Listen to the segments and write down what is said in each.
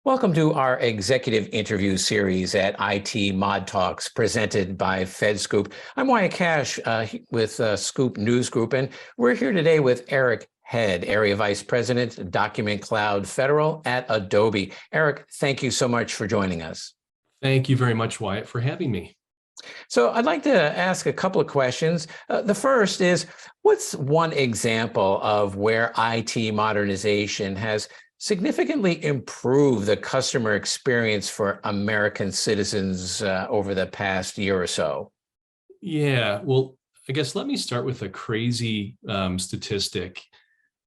Welcome to our executive interview series at IT Mod Talks presented by FedScoop. I'm Wyatt Cash with Scoop News Group, and we're here today with Eric Head, Area Vice President, Document Cloud Federal at Adobe. Eric, thank you so much for joining us. Thank you very much, Wyatt, for having me. So I'd like to ask a couple of questions. The first is, what's one example of where IT modernization has significantly improved the customer experience for American citizens over the past year or so? Yeah, well, I guess let me start with a crazy statistic.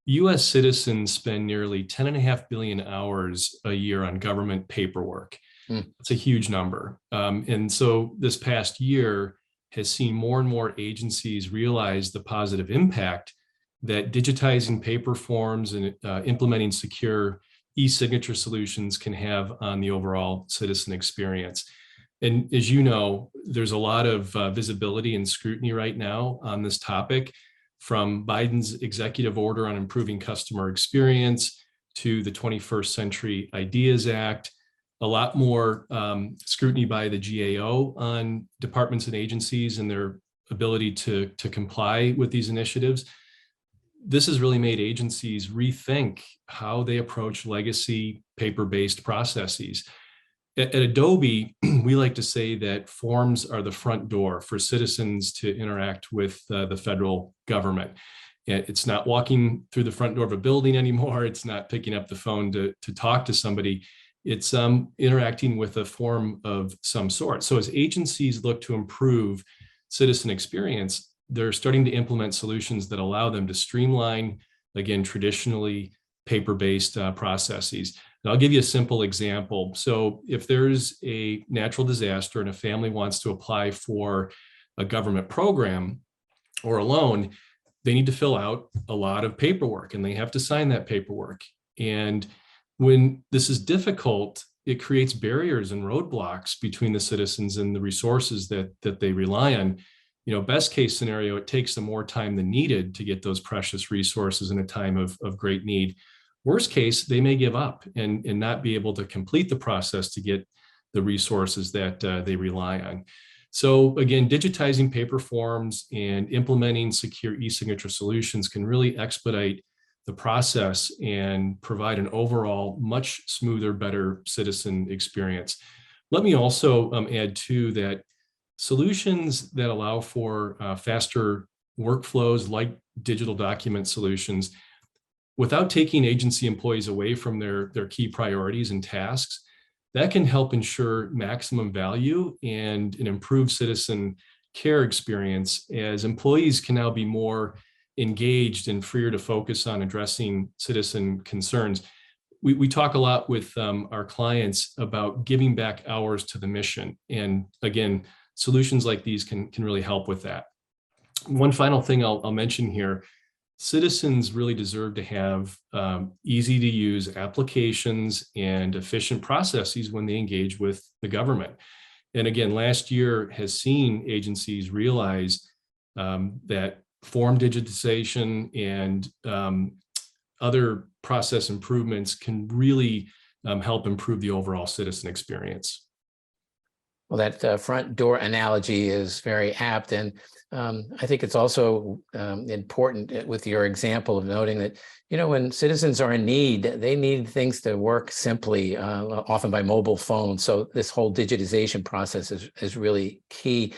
U.S. citizens spend nearly 10.5 billion hours a year on government paperwork. It's a huge number. And so this past year has seen more and more agencies realize the positive impact that digitizing paper forms and implementing secure e-signature solutions can have on the overall citizen experience. And as you know, there's a lot of visibility and scrutiny right now on this topic, from Biden's executive order on improving customer experience to the 21st Century Ideas Act, a lot more scrutiny by the GAO on departments and agencies and their ability to comply with these initiatives. This has really made agencies rethink how they approach legacy paper-based processes. At Adobe, we like to say that forms are the front door for citizens to interact with the federal government. It's not walking through the front door of a building anymore. It's not picking up the phone to talk to somebody. It's interacting with a form of some sort. So as agencies look to improve citizen experience, they're starting to implement solutions that allow them to streamline, again, traditionally paper-based processes. And I'll give you a simple example. So if there's a natural disaster and a family wants to apply for a government program or a loan, they need to fill out a lot of paperwork and they have to sign that paperwork. And when this is difficult, it creates barriers and roadblocks between the citizens and the resources that they rely on. You know, best case scenario, it takes them more time than needed to get those precious resources in a time of great need. Worst case, they may give up and not be able to complete the process to get the resources that they rely on. So again, digitizing paper forms and implementing secure e-signature solutions can really expedite the process and provide an overall much smoother, better citizen experience. Let me also add too that solutions that allow for faster workflows like digital document solutions, without taking agency employees away from their key priorities and tasks, that can help ensure maximum value and an improved citizen care experience, as employees can now be more engaged and freer to focus on addressing citizen concerns. We talk a lot with our clients about giving back hours to the mission. And again, solutions like these can really help with that. One final thing I'll mention here, citizens really deserve to have easy to use applications and efficient processes when they engage with the government. And again, last year has seen agencies realize that form digitization and other process improvements can really help improve the overall citizen experience. Well, that front door analogy is very apt. And I think it's also important with your example of noting that, you know, when citizens are in need, they need things to work simply, often by mobile phone. So this whole digitization process is really key.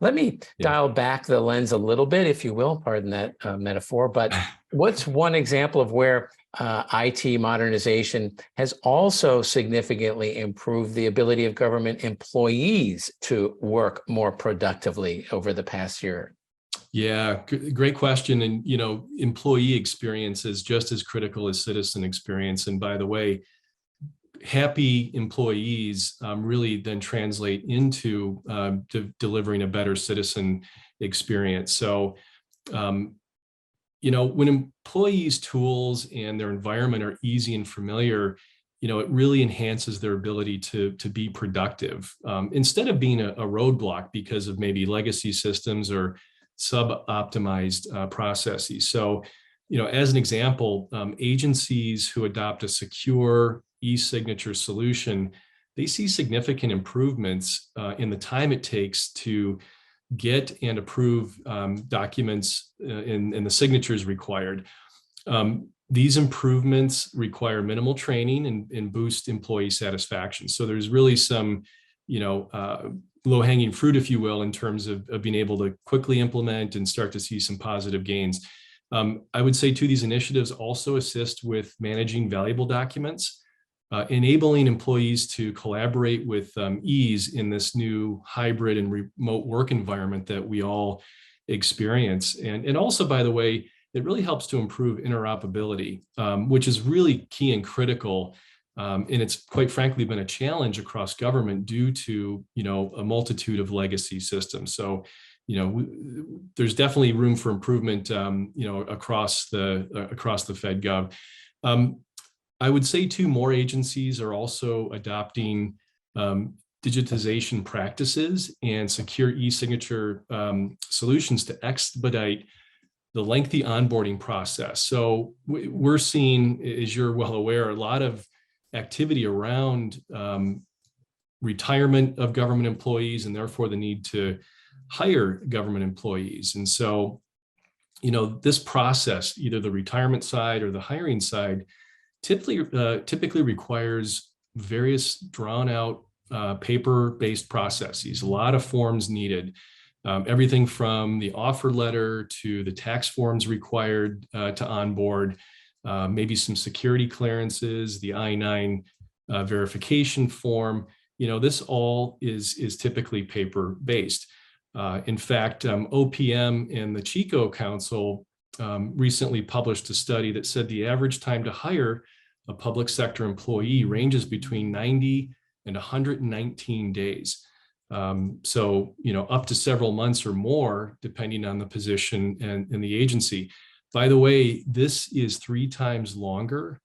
Let me dial back the lens a little bit, if you will, pardon that metaphor, but what's one example of where IT modernization has also significantly improved the ability of government employees to work more productively over the past year? Yeah, great question. And, you know, employee experience is just as critical as citizen experience. And by the way, happy employees really then translate into delivering a better citizen experience. So, you know, when employees' tools and their environment are easy and familiar, you know, it really enhances their ability to be productive instead of being a roadblock because of maybe legacy systems or sub-optimized processes. So, you know, as an example, agencies who adopt a secure e-signature solution, they see significant improvements in the time it takes to get and approve documents in the signatures required. These improvements require minimal training and boost employee satisfaction. So there's really some, low-hanging fruit, if you will, in terms of being able to quickly implement and start to see some positive gains. I would say too, these initiatives also assist with managing valuable documents, enabling employees to collaborate with ease in this new hybrid and remote work environment that we all experience. And also, by the way, it really helps to improve interoperability, which is really key and critical. And it's quite frankly been a challenge across government due to, a multitude of legacy systems. So, there's definitely room for improvement, across the FedGov. I would say too, more agencies are also adopting digitization practices and secure e-signature solutions to expedite the lengthy onboarding process. So we're seeing, as you're well aware, a lot of activity around retirement of government employees and therefore the need to hire government employees. And so, this process, either the retirement side or the hiring side, typically requires various drawn out paper-based processes, a lot of forms needed. Everything from the offer letter to the tax forms required to onboard, maybe some security clearances, the I-9 verification form. This all is typically paper-based. In fact, OPM and the Chico Council recently published a study that said the average time to hire a public sector employee ranges between 90 and 119 days. So, up to several months or more, depending on the position and the agency. By the way, this is 3 times longer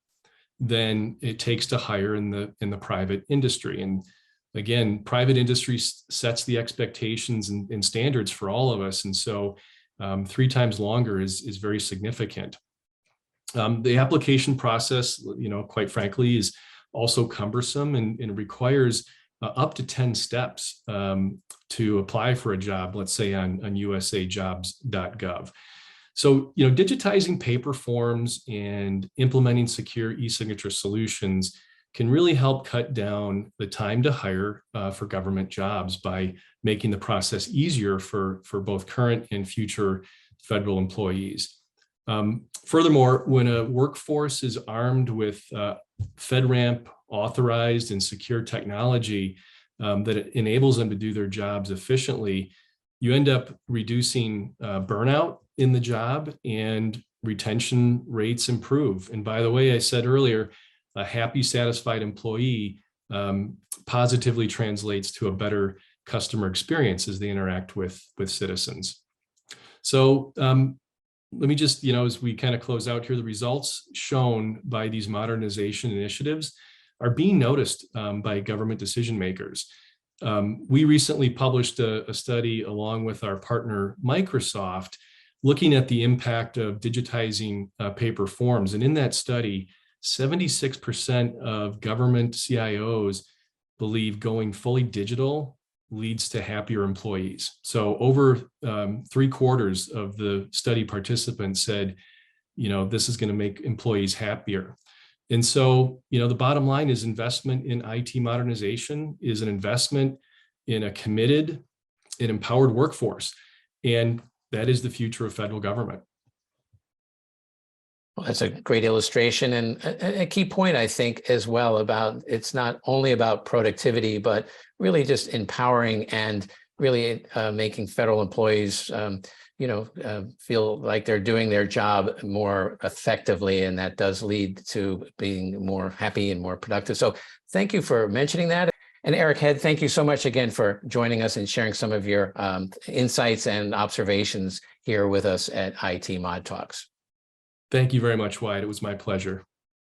than it takes to hire in the private industry. And again, private industry sets the expectations and standards for all of us. And so 3 times longer is very significant. The application process, quite frankly, is also cumbersome and requires up to 10 steps to apply for a job, let's say on usajobs.gov. So, digitizing paper forms and implementing secure e-signature solutions can really help cut down the time to hire for government jobs by making the process easier for both current and future federal employees. Furthermore, when a workforce is armed with FedRAMP authorized and secure technology that enables them to do their jobs efficiently, you end up reducing burnout in the job and retention rates improve. And by the way, I said earlier, a happy, satisfied employee positively translates to a better customer experience as they interact with citizens. So let me just, as we kind of close out here, the results shown by these modernization initiatives are being noticed by government decision makers. We recently published a study along with our partner Microsoft looking at the impact of digitizing paper forms. And in that study, 76% of government CIOs believe going fully digital leads to happier employees. So over 3/4 of the study participants said, this is going to make employees happier. And so, the bottom line is investment in IT modernization is an investment in a committed and empowered workforce. And that is the future of federal government. Well, that's a great illustration and a key point, I think, as well, about it's not only about productivity, but really just empowering and really making federal employees, feel like they're doing their job more effectively, and that does lead to being more happy and more productive. So thank you for mentioning that. And Eric Head, thank you so much again for joining us and sharing some of your insights and observations here with us at IT Mod Talks. Thank you very much, Wyatt. It was my pleasure.